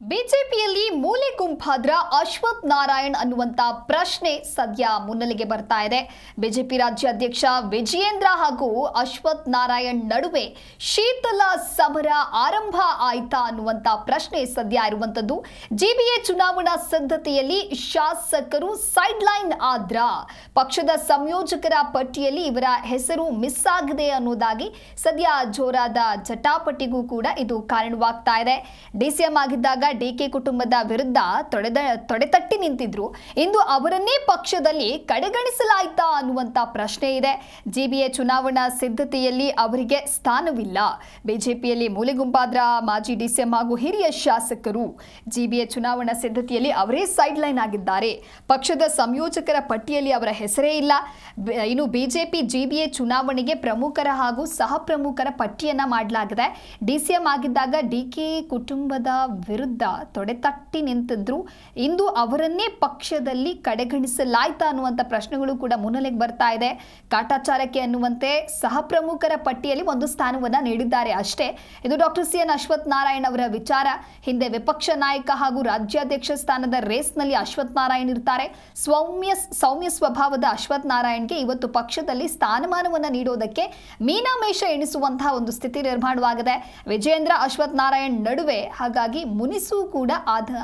ಬಿಜೆಪಿಯಲ್ಲಿ ಮೂಲೆ ಗುಂಪಾದ್ರ ಅಶ್ವಥ್ ನಾರಾಯಣ್ ಅನ್ನುವಂತ ಪ್ರಶ್ನೆ ಸದ್ಯ ಮುನ್ನೆಲೆಗೆ ಬರ್ತಾ ಇದೆ. ಬಿಜೆಪಿ ರಾಜ್ಯಾಧ್ಯಕ್ಷ ವಿಜಯೇಂದ್ರ ಹಾಗೂ ಅಶ್ವಥ್ ನಾರಾಯಣ್ ನಡುವೆ ಶೀತಲ ಸಮರ ಆರಂಭ ಆಯ್ತಾ ಅನ್ನುವಂತ ಪ್ರಶ್ನೆ ಸದ್ಯ ಇರುವಂತದ್ದು. ಜಿಬಿಎ ಚುನಾವಣಾ ಸಿದ್ಧತೆಯಲ್ಲಿ ಶಾಸಕರು ಸೈಡ್ ಲೈನ್ ಆದ್ರ ಪಕ್ಷದ ಸಂಯೋಜಕರ ಪಟ್ಟಿಯಲ್ಲಿ ಇವರ ಹೆಸರು ಮಿಸ್ ಆಗಿದೆ ಅನ್ನೋದಾಗಿ ಸದ್ಯ ಜೋರಾದ ಜಟಾಪಟಿಗೂ ಕೂಡ ಇದು ಕಾರಣವಾಗ್ತಾ ಇದೆ. ಡಿಸಿಎಂ ಆಗಿದ್ದಾಗ ಡಿಕೆ ಕುಟುಂಬದ ವಿರುದ್ಧ ತೊಡೆತಟ್ಟಿ ನಿಂತಿದ್ರು. ಇಂದು ಅವರನ್ನೇ ಪಕ್ಷದಲ್ಲಿ ಕಡೆಗಣಿಸಲಾಯ್ತಾ ಅನ್ನುವಂತ ಪ್ರಶ್ನೆ ಇದೆ. ಜಿಬಿಎ ಚುನಾವಣಾ ಸಿದ್ಧತೆಯಲ್ಲಿ ಅವರಿಗೆ ಸ್ಥಾನವಿಲ್ಲ. ಬಿಜೆಪಿಯಲ್ಲಿ ಮೂಲೆಗುಂಪಾದ್ರ ಮಾಜಿ ಡಿಸಿಎಂ ಹಾಗೂ ಹಿರಿಯ ಶಾಸಕರು ಜಿಬಿಎ ಚುನಾವಣಾ ಸಿದ್ಧತೆಯಲ್ಲಿ ಅವರೇ ಸೈಡ್ ಲೈನ್ ಆಗಿದ್ದಾರೆ. ಪಕ್ಷದ ಸಂಯೋಜಕರ ಪಟ್ಟಿಯಲ್ಲಿ ಅವರ ಹೆಸರೇ ಇಲ್ಲ. ಇನ್ನು ಬಿಜೆಪಿ ಜಿಬಿಎ ಚುನಾವಣೆಗೆ ಪ್ರಮುಖರ ಹಾಗೂ ಸಹ ಪ್ರಮುಖರ ಪಟ್ಟಿಯನ್ನ ಮಾಡಲಾಗಿದೆ. ಡಿಸಿಎಂ ಆಗಿದ್ದಾಗ ಡಿಕೆ ಕುಟುಂಬದ ವಿರುದ್ಧ ತೊಡೆತಟ್ಟಿ ನಿಂತಿದ್ರು. ಇಂದು ಅವರನ್ನೇ ಪಕ್ಷದಲ್ಲಿ ಕಡೆಗಣಿಸಲಾಯ್ತಾ ಅನ್ನುವಂಥ ಪ್ರಶ್ನೆಗಳು ಕೂಡ ಮುನ್ನೆಲೆಗೆ ಬರ್ತಾ ಇದೆ. ಕಾಟಾಚಾರಕ್ಕೆ ಅನ್ನುವಂತೆ ಸಹ ಪ್ರಮುಖರ ಪಟ್ಟಿಯಲ್ಲಿ ಒಂದು ಸ್ಥಾನವನ್ನ ನೀಡಿದ್ದಾರೆ ಅಷ್ಟೇ. ಇದು ಡಾಕ್ಟರ್ ಸಿ.ಎನ್. ಅಶ್ವಥ್ ನಾರಾಯಣ್ ಅವರ ವಿಚಾರ. ಹಿಂದೆ ವಿಪಕ್ಷ ನಾಯಕ ಹಾಗೂ ರಾಜ್ಯಾಧ್ಯಕ್ಷ ಸ್ಥಾನದ ರೇಸ್ನಲ್ಲಿ ಅಶ್ವಥ್ ನಾರಾಯಣ್ ಇರ್ತಾರೆ. ಸೌಮ್ಯ ಸ್ವಭಾವದ ಅಶ್ವಥ್ ನಾರಾಯಣ್ಗೆ ಇವತ್ತು ಪಕ್ಷದಲ್ಲಿ ಸ್ಥಾನಮಾನವನ್ನ ನೀಡೋದಕ್ಕೆ ಮೀನಾಮೇಷ ಎಣಿಸುವಂತಹ ಒಂದು ಸ್ಥಿತಿ ನಿರ್ಮಾಣವಾಗಿದೆ. ವಿಜಯೇಂದ್ರ ಅಶ್ವಥ್ ನಾರಾಯಣ್ ನಡುವೆ ಹಾಗಾಗಿ ಮುನಿಸು ಕೂಡ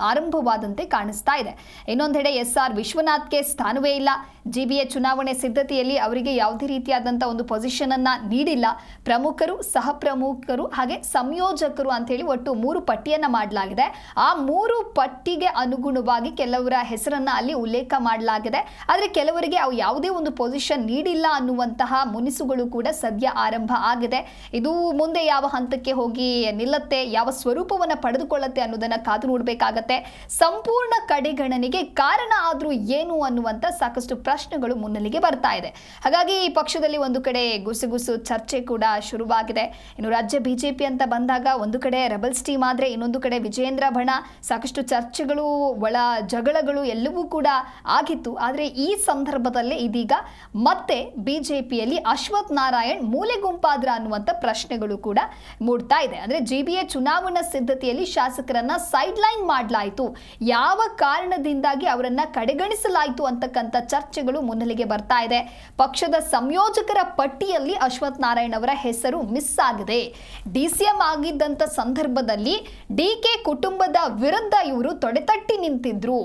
ಆರಂಭವಾದಂತೆ ಕಾಣಿಸ್ತಾ ಇದೆ. ಇನ್ನೊಂದೆಡೆ ಎಸ್.ಆರ್. ವಿಶ್ವನಾಥ್ಗೆ ಸ್ಥಾನವೇ ಇಲ್ಲ. ಜಿಬಿಎ ಚುನಾವಣೆ ಸಿದ್ಧತೆಯಲ್ಲಿ ಅವರಿಗೆ ಯಾವುದೇ ರೀತಿಯಾದಂತಹ ಒಂದು ಪೊಸಿಷನ್ ಅನ್ನ ನೀಡಿಲ್ಲ. ಪ್ರಮುಖರು, ಸಹ ಪ್ರಮುಖರು ಹಾಗೆ ಸಂಯೋಜಕರು ಅಂತ ಹೇಳಿ ಒಟ್ಟು 3 ಪಟ್ಟಿಯನ್ನ ಮಾಡಲಾಗಿದೆ. ಆ 3 ಪಟ್ಟಿಗೆ ಅನುಗುಣವಾಗಿ ಕೆಲವರ ಹೆಸರನ್ನ ಅಲ್ಲಿ ಉಲ್ಲೇಖ ಮಾಡಲಾಗಿದೆ. ಆದರೆ ಕೆಲವರಿಗೆ ಅವು ಯಾವುದೇ ಒಂದು ಪೊಸಿಷನ್ ನೀಡಿಲ್ಲ ಅನ್ನುವಂತಹ ಮುನಿಸುಗಳು ಕೂಡ ಸದ್ಯ ಆರಂಭ ಆಗಿದೆ. ಇದು ಮುಂದೆ ಯಾವ ಹಂತಕ್ಕೆ ಹೋಗಿ ನಿಲ್ಲತ್ತೆ, ಯಾವ ಸ್ವರೂಪವನ್ನ ಪಡೆದುಕೊಳ್ಳುತ್ತೆ ಅನ್ನೋದನ್ನ ಕಾದು ನೋಡಬೇಕಾಗತ್ತೆ. ಸಂಪೂರ್ಣ ಕಡೆಗಣನೆಗೆ ಕಾರಣ ಆದ್ರೂ ಏನು ಅನ್ನುವಂತ ಸಾಕಷ್ಟು ಪ್ರಶ್ನೆಗಳು ಮುನ್ನೆಲೆಗೆ ಬರ್ತಾ ಇದೆ. ಹಾಗಾಗಿ ಈ ಪಕ್ಷದಲ್ಲಿ ಒಂದು ಕಡೆ ಗುಸುಗುಸು ಚರ್ಚೆ ಕೂಡ ಶುರುವಾಗಿದೆ. ಇನ್ನು ರಾಜ್ಯ ಬಿಜೆಪಿ ಅಂತ ಬಂದಾಗ ಒಂದು ಕಡೆ ರೆಬಲ್ಸ್ ಟೀಮ್ ಆದ್ರೆ ಇನ್ನೊಂದು ಕಡೆ ವಿಜಯೇಂದ್ರ ಬಣ, ಸಾಕಷ್ಟು ಚರ್ಚೆಗಳು, ಒಳ ಜಗಳಗಳು ಎಲ್ಲವೂ ಕೂಡ ಆಗಿತ್ತು. ಆದರೆ ಈ ಸಂದರ್ಭದಲ್ಲೇ ಇದೀಗ ಮತ್ತೆ ಬಿಜೆಪಿಯಲ್ಲಿ ಅಶ್ವಥ್ ನಾರಾಯಣ್ ಮೂಲೆ ಗುಂಪಾದ್ರ ಅನ್ನುವಂಥ ಪ್ರಶ್ನೆಗಳು ಕೂಡ ಮೂಡ್ತಾ ಇದೆ. ಅಂದ್ರೆ ಜಿಬಿಎ ಚುನಾವಣಾ ಸಿದ್ಧತೆಯಲ್ಲಿ ಶಾಸಕರನ್ನ ಸೈಡ್ ಲೈನ್ ಮಾಡಲಾಯಿತು, ಯಾವ ಕಾರಣದಿಂದಾಗಿ ಅವರನ್ನ ಕಡೆಗಣಿಸಲಾಯಿತು ಅಂತಕ್ಕಂಥ ಚರ್ಚೆಗಳು ಮುನ್ನೆಲೆಗೆ ಬರ್ತಾ ಇದೆ. ಪಕ್ಷದ ಸಂಯೋಜಕರ ಪಟ್ಟಿಯಲ್ಲಿ ಅಶ್ವಥ್ ನಾರಾಯಣ್ ಅವರ ಹೆಸರು ಮಿಸ್ ಆಗಿದೆ. ಡಿಸಿಎಂ ಆಗಿದ್ದಂತ ಸಂದರ್ಭದಲ್ಲಿ ಡಿಕೆ ಕುಟುಂಬದ ವಿರುದ್ಧ ಇವರು ತೊಡೆತಟ್ಟಿ ನಿಂತಿದ್ರು.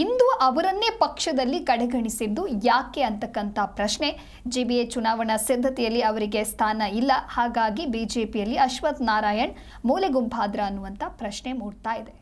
ಇಂದು ಅವರನ್ನೇ ಪಕ್ಷದಲ್ಲಿ ಕಡೆಗಣಿಸಿದ್ದು ಯಾಕೆ ಅಂತಕ್ಕಂಥ ಪ್ರಶ್ನೆ. ಜಿಬಿಎ ಚುನಾವಣಾ ಸಿದ್ಧತೆಯಲ್ಲಿ ಅವರಿಗೆ ಸ್ಥಾನ ಇಲ್ಲ. ಹಾಗಾಗಿ ಬಿಜೆಪಿಯಲ್ಲಿ ಅಶ್ವಥ್ ನಾರಾಯಣ್ ಮೂಲೆ ಗುಂಪಾದ್ರ ಅನ್ನುವಂಥ ಪ್ರಶ್ನೆ ಮೂಡ್ತಾ ಇದೆ.